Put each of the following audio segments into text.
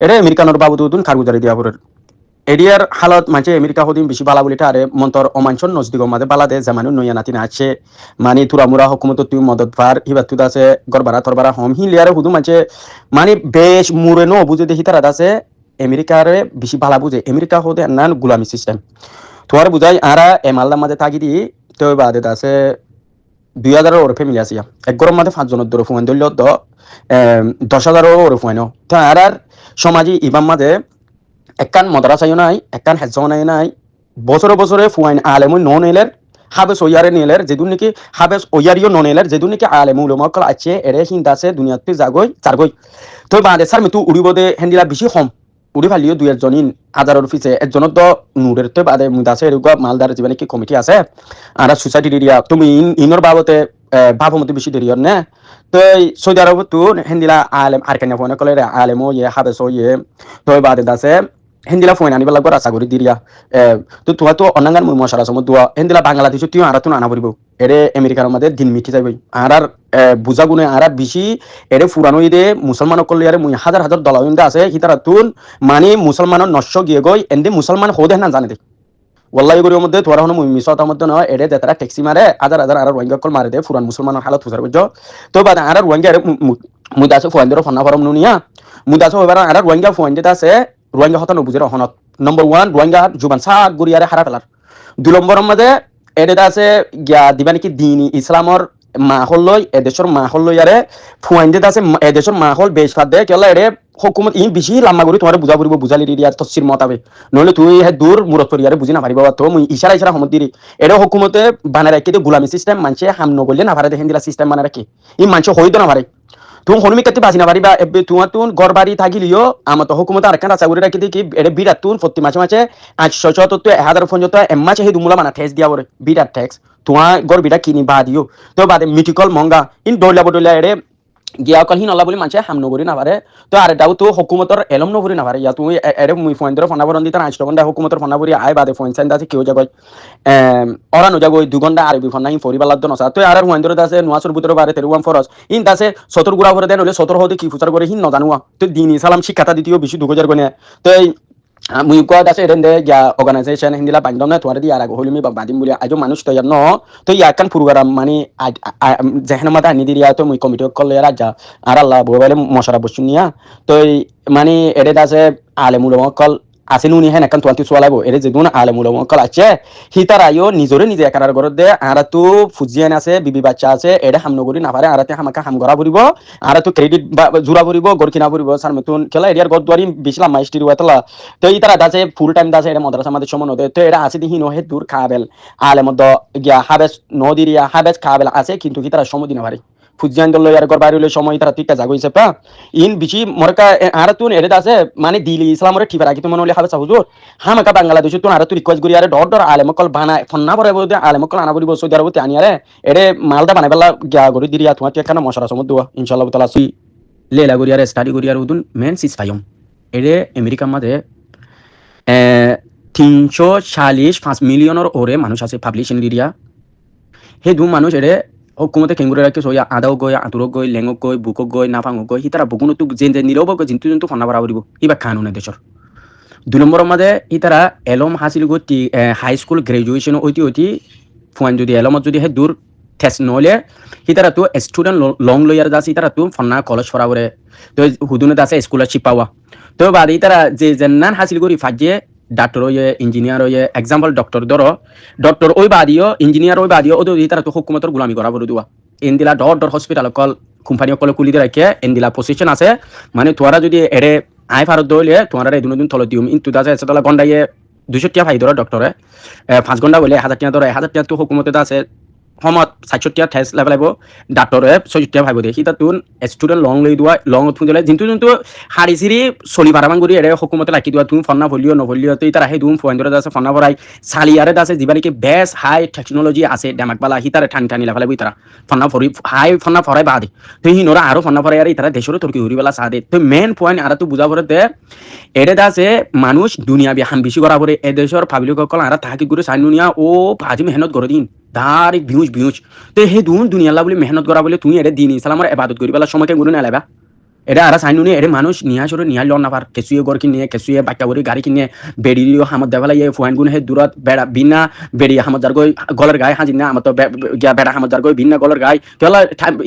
এটা আমেরিকানোর বাবু দুন খারগুজারি দিয়া পড়ে এরিয়ার হালত মাঝে আমেরিকা হদিন বেশি বালা বলিটা আরে মন্তর অমাঞ্চন নজদিগ মাঝে বালাদে জামানু নইয়া নাতি আছে মানে তুরামুরা হকুমত তুই মদত ভার হিবা তুদ আছে গরবারা তরবারা হম হি লিয়ারে হুদু মাঝে মানে বেশ মুরে নো বুঝে দেখি তারা আছে আমেরিকারে বেশি বালা বুঝে আমেরিকা হদে নান গুলামি সিস্টেম তোমার বুঝাই আরা এমালদার মাঝে থাকি দি তো বাদে আছে 2000 ওর ফ্যামিলি আছে এক গরম মাঝে 5 জনের দূরে ফুয়ান ধরল তো 10,000 ওর ফুয়ানো তো আর সমাজে ইবাম মাঝে একখান মদ্রাসায় নাই একখান হেজনায় নাই বছরে বছরে ফুয়াইন আলেমুই নন এলের হাবেস ওয়ারে নিলের যেদুন নাকি হাবেস ওয়ারিও নন এলের যেদুন নাকি আলেমু উলমাকল আছে এরে হিন্দা আছে দুনিয়াতে জাগই চারগই তো বাদে সার মিতু উড়িব দে হেন্দিলা বেশি কম উড়ি ফালিও দুই একজনই হাজারের ফিসে একজনের তো নুরের তো বাদে মুদাসে এরকম মালদার জীবনে কি কমিটি আছে আর সোসাইটি এরিয়া তুমি ইনর বাবতে ভাবমতি বেশি দেরি না তো সৌদি আরব তো হেন্দিলা আলেম আর কেন ফোন কলে আলেমো ইয়ে হাবেস ইয়ে তো বাদে দাসে হেন্দিলা ফোন আনিব লাগবে আশা করি দিরিয়া তো তুয়া তো অনাঙ্গান মুই মশারা সময় দুয়া হেন্দিলা বাংলাদেশ তুই আর তো আনা পড়িব এরে আমেরিকার মধ্যে দিন মিটি যাবই আর বুঝা গুনে আর বেশি এরে ফুরানো ইদে মুসলমান করলে আরে মুই হাজার হাজার দলাউন্দা আছে হিতারা তুন মানে মুসলমানের নষ্ট গিয়ে গই এন্দি মুসলমান হোদে না জানে দে ওয়াল্লাহি গরির মধ্যে তোরা হনো মুই মিসতার মধ্যে নয় এরে দেতারা ট্যাক্সি মারে হাজার হাজার আর রোহিঙ্গা কল মারে দে ফুরান মুসলমানের হালত ফুজার বুঝছো তো বাদ আর রোহিঙ্গা মুদাসে ফুয়ানদের ফনা ফরম নুনিয়া মুদাসে এবার আর রোহিঙ্গা ফুয়ানদের আছে রোহিঙ্গা হতা নবুজের হনত নম্বর 1 রোহিঙ্গা জুবান সাত গরিয়ারে হারা ফেলার 2 নম্বরের মধ্যে এডেটা আছে গিয়া দিবা নাকি দিন ইসলামর মাহল লই এদেশের মাহল লই আরে ফুয়াইন্দে আছে এদেশের মাহল বেশ ফাদ দে কেলা এরে হুকুমত ই বেশি লাম্মা করি তোমার বুঝা পড়িব বুঝালি দি আর তফসির মতাবে নইলে তুই হে দূর মুরত করি আরে বুঝি না পারিবা তো মুই ইশারা ইশারা হমত দিরি এরে হুকুমতে বানা রাখি দে গুলামি সিস্টেম মানছে হাম ন বললে না পারে দেখেন দিলা সিস্টেম বানা রাখি ই মানছে হইতো না পারে তুমি হনুমি কাটি বাজি না পারিবা এবে তোমার তুন ঘর বাড়ি থাকিলিও আমার তো হুকুমত আর কান রাখা করে রাখি দেখি এরে বিরাট তুন প্রতি মাসে মাসে 800 1000 এম্মাছে হে দুমুলা মানা ট্যাক্স দিয়া বলে বিরাট ট্যাক্স তোমার ঘর বিটা কিনি বা দিও তো বাদে মিটিকল মঙ্গা ইন দৌলা বদলা এরে গিয়া কল হিন আল্লাহ বলি মানছে হাম নগরি না পারে তো আর এটাও তো হুকুমতর এলম নগরি না পারে ইয়া তুমি এরে মুই ফোন ধরে ফোনাবরন দিতাম 8 ঘন্টা হুকুমতর ফোনাবরি আয় বাদে ফোন সেন্ড আছে কেউ যাগয় ওরা নো যাগয় 2 ঘন্টা আরবি ফোন নাই ফরিবালাদ নসা তো আর ফোন ধরে আছে নোয়াসুর ভিতরে বারে তেরুয়াম ফরজ ইন দাসে সতর গুড়া ভরে দেন হলে সতর হতে কি ফুচার করে হিন ন জানুয়া তো দিন ইসলাম শিক্ষাটা দিতেও বেশি 2000 গনে তো মুই কয় আছে এরেন দে গিয়া অর্গানাইজেশন হিন্দিলা বান্ধব না তোমার দিয়ে আর হলিমি বাদিম বলে আজ মানুষ তো ন তো ইয়াকান প্রোগ্রাম মানে যেখানে মাথা আনি দিয়া তো মুই কমিটি করলে রাজা আর আল্লাহ বলে মশারা বসু নিয়া তো মানে এরে আছে আলেমুল কল আছে নুনি হেন এখন তোমার চলাইব এরে যে দুন আলেমুল কল আছে হিতার আইও নিজরে নিজে একার ঘর দে আর তো ফুজিয়ান আছে বিবি বাচ্চা আছে এরে হাম নগরি না পারে আরাতে হামাকা হাম গড়া পড়িব আর তো ক্রেডিট জোড়া পড়িব গড় কিনা পড়িব সার মতন খেলা এরিয়ার গড় দুয়ারি বিশলা মাইস্টির ওয়াতলা তো এই তারা দাসে ফুল টাইম দাসে এটা মাদ্রাসা আমাদের সময় নদে তো এটা আছে দিহি নহে দূর খাবেল আলে মধ্য গিয়া হাবেস নদিরিয়া হাবেস খাবেল আছে কিন্তু কি তারা সময় দিনা পারে ফুজিয়ান দল ইয়ার গর বাইরে সময় তারা টিকা জাগইছে পা ইন বিচি মরকা আর তুন এরে দাসে মানে দিলি ইসলামরে ঠিক রাখি তো মনে হলে হাবেস হুজুর হামাকা বাংলাদেশ তুন আর তুই রিকোয়েস্ট করি আরে ডর ডর আলে মকল বানা ফন্না পরে বলতে আলে মকল আনা বলি সৌদি আরবতে আনি আরে এরে মালদা বানাই বেলা গিয়া গরি দিরিয়া তোমার কেন মশরা সময় দেওয়া ইনশাআল্লাহ তাআলা সুই লেলা গরি আর স্টাডি করি আর উদুন মেন সিস ফাইম এরে আমেরিকার মাঝে 345 মিলিয়নের ওরে মানুষ আছে পাবলিশন এরিয়া সেই দু মানুষ এরে হুকুমতে কেঙ্গুরে রাখি সইয়া আদাও গই আতুরক গই লেঙক গই বুকক গই নাফাঙক গই সি তারা বগুনতো যে নিরব গই জিন্তু জন্তু ফন্না বরাবর দিব ইবা কানুনে দেশর 2 নম্বরের মধ্যে ই তারা এলম হাসিল গতি হাই স্কুল গ্রাজুয়েশন অতি অতি ফুয়ান যদি এলমত যদি হে দূর টেস্ট নলে সি তারা তো স্টুডেন্ট লং লয়ার দাস ই তারা তো ফন্না কলেজ ফরাবরে তো হুদুনে দাসে স্কলারশিপ পাওয়া তো বাদ ই তারা যে জেন্নান হাসিল করি ফাজে ডাক্তার হয়ে ইঞ্জিনিয়ার হয়ে এক্সাম্পল ডক্টর ধরো ডক্টর ওই বাদিও ইঞ্জিনিয়ার ওই বাদিও ওদের তারা তো হুকুমতর গুলামি করা বলে দেওয়া ইন্দিলা ডর হসপিটাল কল কোম্পানি কল কুলি দিয়ে রাখে ইন্দিলা পজিশন আছে মানে তোরা যদি এরে আই ফারত দইলে তোমার এই দুদিন তলে দিও ইন্তু দাসে আছে তলা গন্ডাইয়ে 200 টাকা ভাই ধরো ডক্টরে 5 ঘন্টা বলে 1000 টাকা ধরো 1000 টাকা তো হুকুমতে আছে সমত 60 টাকা টেস্ট লেভেল আইব ডাক্তরে 60 টাকা ভাইব দেখি তা তুন স্টুডেন্ট লং লই দুয়া লং উঠুন দিলে জিন্তু জন্তু হাড়ি সিরি চলি পারামান করি এরে হুকুমতে রাখি দিবা তুমি ফন্না ভলিও নভলিও তো তারা সেই দুম ফয়েন্ডরে আছে ফন্না ভরাই সালিয়ারে আছে যিবা নাকি বেস্ট হাই টেকনোলজি আছে ডেমাক বালা হিতারে ঠানি ঠানি লেভেল আইব তারা ফন্না ভরি হাই ফন্না ভরাই বাদে তো হিনোরা আরো ফন্না ভরাই আর তারা দেশের তুর্কি হরিবেলা সাদে তো মেন পয়েন্ট আর তো বুঝা পড়ে দে এরে আছে মানুষ দুনিয়া বিহান বেশি করা পড়ে এ দেশের পাবলিক সকল আর তাহাকি করে সাই দুনিয়া ও ভাজি মেহনত করে দিন দারিক ভিউজ তো হে দুনিয়া বলে মেহনত করা বলে তুমি এরে দিন ইসলামের ইবাদত করি বেলা সময়কে গুরু না লাইবা এটা আর সাইনুনি এর মানুষ নিয়া সরে নিয়া লন নাপার কেসুয়ে গর কিনে কেসুয়ে বাক্কা বরি গাড়ি কিনে বেড়িও হামত দেওয়ালা ইয়ে ফুয়ান গুণ হে দূরত বেড়া বিনা বেড়ি হামত যার গই গলের গায়ে হাজির না আমার তো গিয়া বেড়া হামত যার গই ভিন্ন গলের গায়ে কেলা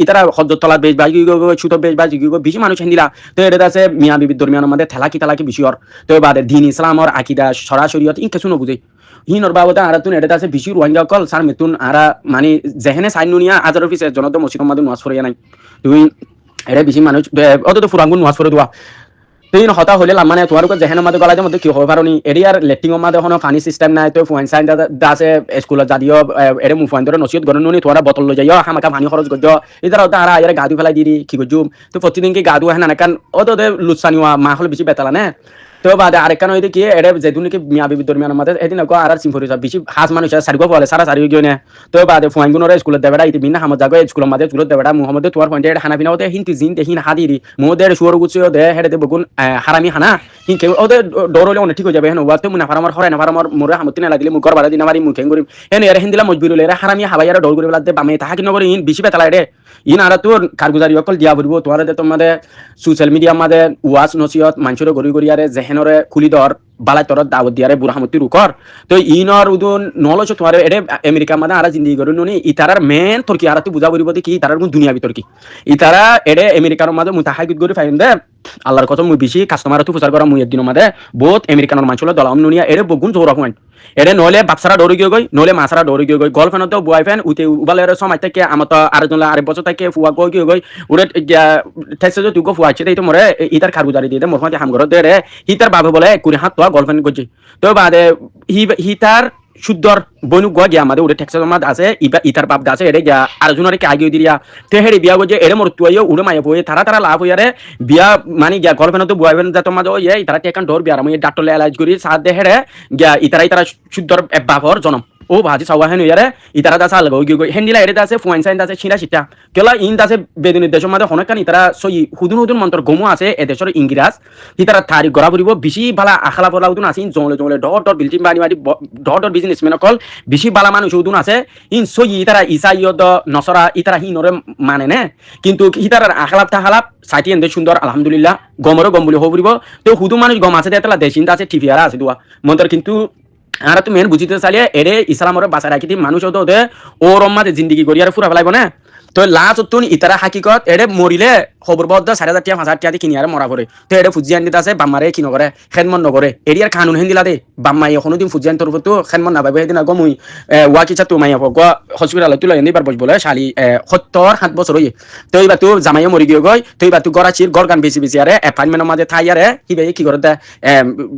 ইতারা হজর তলা বেশ বাজি ছুতো বেশ বাজি বেশি মানুষ হেন্দিলা তো এটা আছে মিয়া বিবির দরমিয়ানের মধ্যে থেলাকি তেলাকি বিষয়র তো বাদে দিন ইসলামর আকিদা সরাসরিয়ত ইন কিছু নবুঝে হিনর বাবদা আর তুন এটা আছে বেশি রোহিঙ্গা কল সার মেতুন আরা মানে যেহেনে সাইনুনিয়া আজার অফিসে জনত মসজিদ মাদুন ওয়াজ ফরিয়া নাই তুই এটা বেশি মানুষ অত তো ফুরাঙ্গুন ওয়াজ ফরে দোয়া তুই হতা হলে মানে তোমার যেহেন মাদে গলাজের মধ্যে কি হবে পারি এরিয়ার লেট্রিং মাদে কোনো পানি সিস্টেম নাই তো ফুয়াইন সাইন আছে স্কুলত যদিও এর মুফাইন ধরে নসিহত গরম নুনি তোরা বোতল লই যাইও হামাকা পানি খরচ করছো এদার আর আয়ারে গা ধুই ফেলাই দি কি করছুম তো প্রতিদিন কি গা ধুয়া হেন কারণ অত লুৎসানি মা হলে বেশি বেতালা না তো বাদে আরেকখান হইতে কি এটা যেদিন কি মিয়া বিবি দরমিয়ানের মধ্যে এদিন আর সিম্পরি বেশি হাস মানুষ সারিগো বলে সারা সারি গিয়ে না তো বাদে ফুয়াইন গুণরে স্কুলত দেবেটা ইতি বিনা হামত জাগো স্কুলের মধ্যে স্কুলত দেবেটা মুহাম্মদ তোমার পয়েন্টে হানা পিনা ওতে হিন্তি জিন দে হিন হাদিরি মোদের সুর গুছিও দে হেডে দে বগুন হারামি হানা হিন কে ওতে ডরলে অনেক ঠিক হয়ে যাবে হেন ওয়াতে মুনা ফারামার হরাই না ফারামার মোরে হামতিনা লাগিলে মুগর বাড়া দিনা মারি মুখে গরিম হেন এর হিন্দিলা মজবুরুল এর হারামি হাবাইয়ারা ডর গরিব লাগতে বামে তাহা কি নগর ইন বেশি বেতালা রে ইন আর তোর কারগুজারি অকল দিয়া বলবো তোমার তোমাদের সোশ্যাল মিডিয়া মাদে ওয়াজ নসিহত মানুষের গড়ি গড়িয়ারে জেহেনরে খুলি দর বালাই তর দাওয়াত দিয়ারে বুড়ামতি রুকর তো ইনর উদুন নলছ তোমার এটা আমেরিকা মাদে আর জিন্দি গড়ি নুনি ইতারার মেন তুর্কি আর তুই বুঝা বলিব কি ইতারার কোন দুনিয়া বিতর্কি ইতারা এডে আমেরিকার মাদে মুতাহাকিদ গরি ফাইন দে আল্লাহর কসম মুই বেশি কাস্টমার তো প্রচার করা মুই একদিন মাদে বহুত আমেরিকানোর মানুষলে দলাম নুনিয়া এডে বগুন জোর পয়েন্ট এডে নলে বাপসারা ডরে গিয়ে গই নলে মাছারা ডরে গিয়ে গই গার্লফ্রেন্ড তো বয়ফ্রেন্ড উতে উবালের সময় থেকে আমার তো আরেকজন আরেক বছর থেকে ফুয়া গই গই উড়ে ঠেসে যে তুই গো ফুয়া আছে তো মোরে ইতার খারগুজারি দিয়ে দে মোর মাঝে হাম ঘর দে রে হিতার বাবে বলে কুড়ি হাত তো গার্লফ্রেন্ড করছি তো বাদে হিতার শুদ্ধর বনু গিয়া আমাদের উড়ে ঠেকসা জমা আছে ইতার বাপ আছে এরে গিয়া আরেকজনের কে আগে দিলিয়া তে হেরে বিয়া গজে এরে মোর তুইও উড়ে মাইয়া বই তারা লাভ হইয়ারে বিয়া মানে গিয়া গার্লফ্রেন্ড তো বয়ফ্রেন্ড যা তোমার ওই ইতারা টেকান ডর বিয়ার আমি ডাক্তার এলাজ করি সাথ দে হেরে গিয়া ইতারা শুদ্ধর বাপর জনম ও ভাজি সাওয়া হেন ইয়ারে ইতারা দাসা লাগো গই হেন্ডিলা এরে দাসে ফুয়াইন সাইন দাসে ছিনা সিটা কেলা ইন দাসে বেদিন দেশের মধ্যে হনকান ইতারা সই হুদুন মন্তর গমু আছে এ দেশের ইংরাজ ইতারা তারি গড়া পড়িব বেশি বালা আখলা পড়া উদুন আসিন জংলে ডট বিল্ডিং বাড়ি বাড়ি ডট বিজনেসম্যান কল বেশি বালা মানুষ উদুন আছে ইন সই ইতারা ইসাইয়দ নসরা ইতারা হিনরে মানে নে কিন্তু ইতারার আখলাপ তাহালাপ সাইটি এন্ড সুন্দর আলহামদুলিল্লাহ গমরও গম বলি হবরিব তো হুদু মানুষ গম আছে দেতলা দেশিনটা আছে টিভিয়ারা আছে দুয়া মন্তর কিন্তু আর তুমি মেন বুঝিতে চালিয়ে এরে ইসলামরে বাঁচা রাখি মানুষ হতো ওদের ওর মাঝে জিন্দিগি করি আর ফুরা ফেলাইব না তো লাস্ট তুন ইতারা হাকিকত এরে মরিলে খবর বদ্ধ 4,500 টাকা 5,000 টাকা কিনি আর মরা করে তো এরে ফুজিয়ান দিতে আছে বাম্মারে কি নগরে খেনমন নগরে এরিয়ার কানুন হেন্দিলা দে বাম্মাই এখনো দিন ফুজিয়ান তরফ তো খেনমন না ভাবে এদিন আগ মুই ওয়াকিচা তো মাইয়া গ হসপিটালে তুলে এনে বার বসবলে শালি 7 বছর হই তো এইবার তো জামাইয়া মরি গিয়ে গই তো এইবার তো গরাচির গরগান বেশি বেশি আরে অ্যাপয়েন্টমেন্টের মাঝে থাইয়ারে হিবে কি করে দে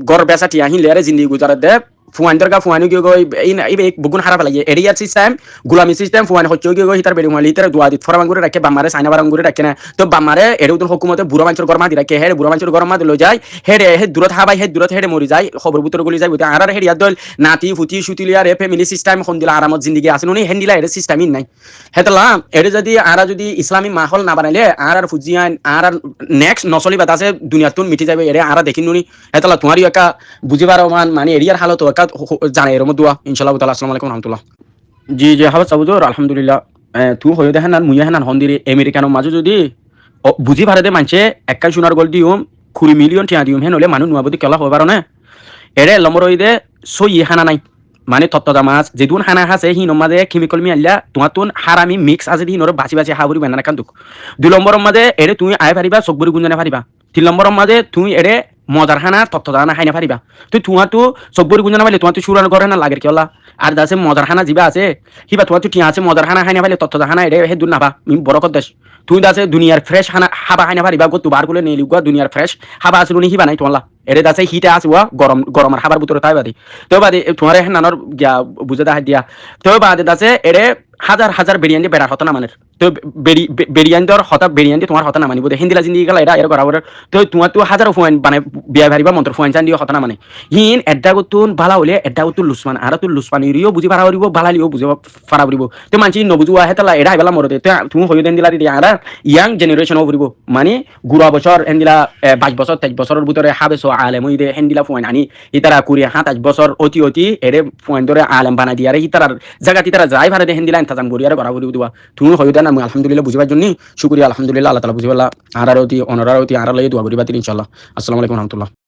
গর বেসা টিয়া হিলে আরে জিন্দিগি গুজারে দে ফুয়ান দরগা ফুয়ানো গিয়ে গই এই বুগুন হারা ফেলাই এরিয়ার সিস্টেম গুলামি সিস্টেম ফুয়ান হচ্ছে গিয়ে গই তার বেড়ি মালি তার দুয়া দিত ফরাবাং করে রাখে বামারে সাইনা বারাং করে রাখে না তো বামারে এর উদন হুকুমতে বুড়া মানুষের গরমা দি রাখে হেড বুড়া মানুষের গরমা লই যায় হেডে হে দূরত হাবাই হে দূরত হেডে মরি যায় খবর বুতর গলি যায় বুতে আর হেডিয়া দল নাতি ফুটি সুতিলিয়া রে ফ্যামিলি সিস্টেম খন দিলা আরামত জিন্দেগি আছে নুনি হেন্ডিলা এর সিস্টেমই নাই হেতলা এর যদি আরা যদি ইসলামী মাহল না বানাইলে আর ফুজিয়ান আর নেক্সট নসলি বাত আছে দুনিয়াতুন মিটি যাবে এর আর দেখিন নুনি হেতলা তোমারই একা বুঝিবার মানে এরিয়ার হালত একা জানে এর মধ্যে ইনশাআল্লাহ তাআলা আসসালামু আলাইকুম রাহমাতুল্লাহ জি জি হাওয়া সাবুজুর আলহামদুলিল্লাহ তুই হয়ে দেখেন আর মুইয়া হেনান হন্দিরে আমেরিকানোর মাঝে যদি বুঝি ভারে দে মানছে একাই সোনার গোল দিউম 20 মিলিয়ন টিয়া দিউম হেন হলে মানুষ নুয়াবদি কেলা হয়ে পারো না এরে লম্বর হইদে সই হানা নাই মানে তত্ত্বদা মাছ যেদুন হানা আছে হিনোর মাঝে কেমিক্যাল মিয়াল্লা তোমার তুন হারামি মিক্স আছে হিনোর বাঁচি বাঁচি হাবুরি বানা কান্দুক 2 নম্বরের মাঝে এরে তুমি আয় পারিবা চকবুরি গুঞ্জনে পারিবা 3 নম্বরের মাঝে তুমি এরে মজার হানা তত্ত্বদা হানা হাইনা পারিবা তুই তোমার তো চকবুরি গুঞ্জনা পাইলে তোমার তো সুরান করে না লাগে কেলা আর দাসে মজার হানা জিবা আছে হিবা তোমার তো টিয়া আছে মজার হানা হাইনা পাইলে তত্ত্বদা হানা এরে হে দুন নাবা বড় কর দেশ তুই দাসে দুনিয়ার ফ্রেশ হানা হাবা হাইনা পারিবা গো তুবার গুলো নেলি গো দুনিয়ার ফ্রেশ হাবা আসলো নি হিবা নাই তোলা এরে দাসে হিটে আসুয়া গরম গরমের হাবার ভিতরে তাই বাদি তো বাদে তোমার হেনানোর গিয়া বুঝে দেখা দিয়া তো বাদে দাসে এরে হাজার হাজার বেরিয়ান দিয়ে বেড়ার হতো না মানের তো বেরিয়ান দেওয়ার হতা বেরিয়ান দিয়ে তোমার হতা না মানিব হিন্দিলা জিন্দি গেল এটা এর বরাবর তো তোমার তো হাজার ফুয়াইন মানে বিয়া ভারিবা মন্ত্র ফুয়াইন চান দিয়ে হতা না মানে হিন এড্ডা গুতুন বালা হলে এড্ডা গুতুন লুসমান আর তুন লুসমান ইরিও বুঝি পারা হরিব বালালিও বুঝে পারা হরিব তো মানছি নবুজুয়া হেতলা এটা হেবেলা মরতে তুমি হয়ে দেন দিলা দি আর ইয়াং জেনারেশন হরিব মানে গুড়া বছর এন্দিলা 22 বছর 23 বছরের ভিতরে হাবে আলেম হইদে হেন্দিলা পয়েন্ট আনি ইতারা 20-27 বছর অতি অতি এরে পয়েন্ট ধরে আলেম বানাই দিয়ারে ইতারার জায়গা ইতারা যাই ভারে হেন্দিলা ইন্তজাম করিয়ারে বরাবরি দিবা তুমি হইদা না আমি আলহামদুলিল্লাহ বুঝিবার জন্য শুকরিয়া আলহামদুলিল্লাহ আল্লাহ তাআলা বুঝিবাল্লাহ আর অতি অনরার অতি আর লই দোয়া করিবা ইনশাআল্লাহ। আসসালামু আলাইকুম ওয়া রাহমাতুল্লাহ।